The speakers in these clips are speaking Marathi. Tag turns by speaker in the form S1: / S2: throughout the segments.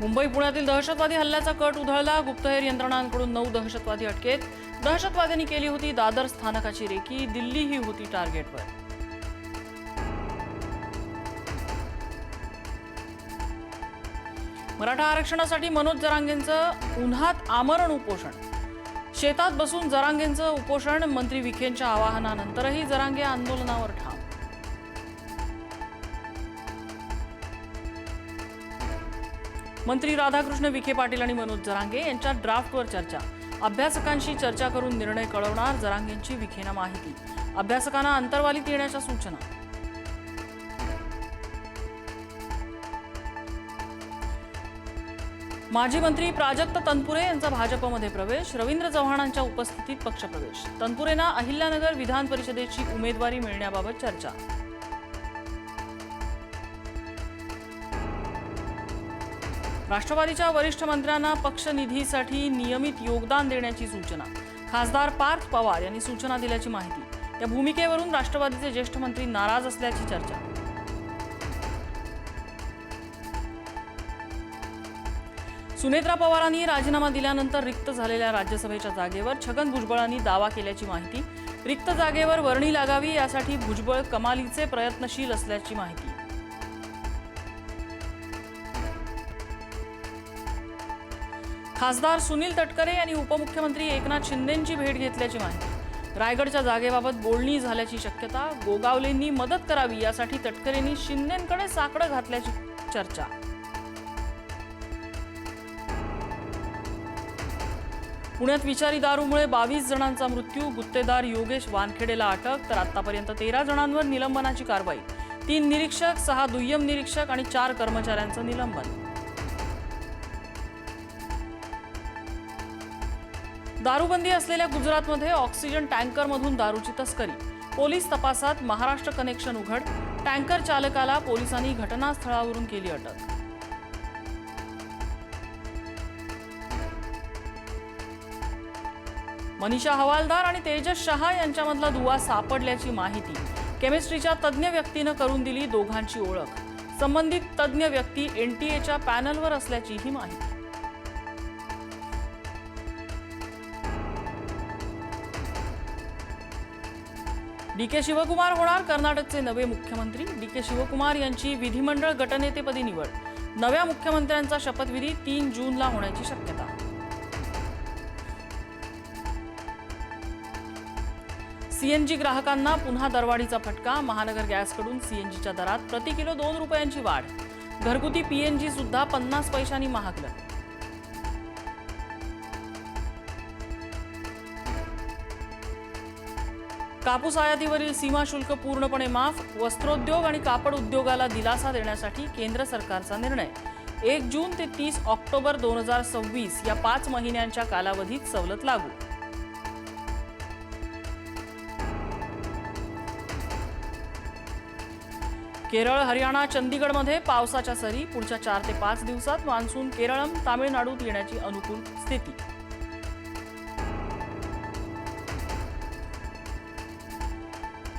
S1: मुंबई पुण्यातील दहशतवादी हल्ल्याचा कट उधळला। गुप्तहेर यंत्रणांकडून 9 दहशतवादी अटकेत। दहशतवाद्यांनी केली होती दादर स्थानकाची रेकी। दिल्ली ही होती टार्गेटवर। मराठा आरक्षणासाठी मनोज जरांगेंचं उन्हात आमरण उपोषण। शेतात बसून जरांगेंचं उपोषण। मंत्री विखेंच्या आवाहनानंतरही जरांगे आंदोलनावर ठाम। मंत्री राधाकृष्ण विखे पाटील आणि मनोज जरांगे यांच्या ड्राफ्टवर चर्चा। अभ्यासकांशी चर्चा करून निर्णय कळवणार जरांगेंची विखेंना माहिती। अभ्यासकांना अंतर्वालीत येण्याच्या सूचना। माजी मंत्री प्राजक्त तनपुरे यांचा भाजपमध्ये प्रवेश। रवींद्र चव्हाणांच्या उपस्थितीत पक्षप्रवेश। तनपुरेंना अहिल्यानगर विधान परिषदेची उमेदवारी मिळण्याबाबत चर्चा। राष्ट्रवादीच्या वरिष्ठ मंत्र्यांना पक्ष निधीसाठी नियमित योगदान देण्याची सूचना। खासदार पार्थ पवार यांनी सूचना दिल्याची माहिती। या भूमिकेवरून राष्ट्रवादीचे ज्येष्ठ मंत्री नाराज असल्याची चर्चा। सुनेत्रा पवारांनी राजीनामा दिल्यानंतर रिक्त झालेल्या राज्यसभेच्या जागेवर छगन भुजबळांनी दावा केल्याची माहिती। रिक्त जागेवर वर्णी लागावी यासाठी भुजबळ कमालीचे प्रयत्नशील असल्याची माहिती। खासदार सुनील तटकरे यांनी उपमुख्यमंत्री एकनाथ शिंदेंची भेट घेतल्याची माहिती। रायगडच्या जागेबाबत बोलणी झाल्याची शक्यता। गोगावलेंनी मदत करावी यासाठी तटकरेंनी शिंदेंकडे साकडं घातल्याची चर्चा। पुण्यात विषारी दारूमुळे 22 जणांचा मृत्यू। गुत्तेदार योगेश वानखेडेला अटक, तर आतापर्यंत 13 जणांवर निलंबनाची कारवाई। 3 निरीक्षक, 6 दुय्यम निरीक्षक आणि 4 कर्मचाऱ्यांचं निलंबन। दारूबंदी असलेल्या गुजरातमध्ये ऑक्सिजन टँकरमधून दारूची तस्करी। पोलीस तपासात महाराष्ट्र कनेक्शन उघड। टँकर चालकाला पोलिसांनी घटनास्थळावरून केली अटक। मनीषा हवालदार आणि तेजस शहा यांच्यामधला दुवा सापडल्याची माहिती। केमिस्ट्रीच्या तज्ज्ञ व्यक्तीनं करून दिली दोघांची ओळख। संबंधित तज्ज्ञ व्यक्ती एनटीएच्या पॅनलवर असल्याची ही माहिती। डीके शिवकुमार होणार कर्नाटकचे नवे मुख्यमंत्री। डीके शिवकुमार यांची विधिमंडळ गटनेतेपदी निवड। नव्या मुख्यमंत्र्यांचा शपथविधी 3 जूनला होण्याची शक्यता। सीएनजी ग्राहकांना पुन्हा दरवाढीचा फटका। महानगर गॅसकडून सीएनजीच्या दरात प्रति किलो 2 रुपयांची वाढ। घरगुती पीएनजी सुद्धा 50 पैशांनी महागलं। कापूस आयातीवरील सीमा शुल्क पूर्णपणे माफ। वस्त्रोद्योग आणि कापड उद्योगाला दिलासा देण्यासाठी केंद्र सरकारचा निर्णय। 1 जून ते 30 ऑक्टोबर 2026 या 5 महिन्यांच्या कालावधीत सवलत लागू। केरळ, हरियाणा, चंदीगडमध्ये पावसाच्या सरी। पुढच्या 4 ते 5 दिवसात मान्सून केरळम, तामिळनाडूत येण्याची अनुकूल स्थिती।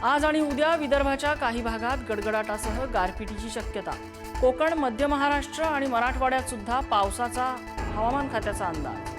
S1: आज आणि उद्या विदर्भाच्या काही भागात गडगडाटासह गारपिटीची शक्यता। कोकण, मध्य महाराष्ट्र आणि मराठवाड्यात सुद्धा पावसाचा हवामान खात्याचा अंदाज।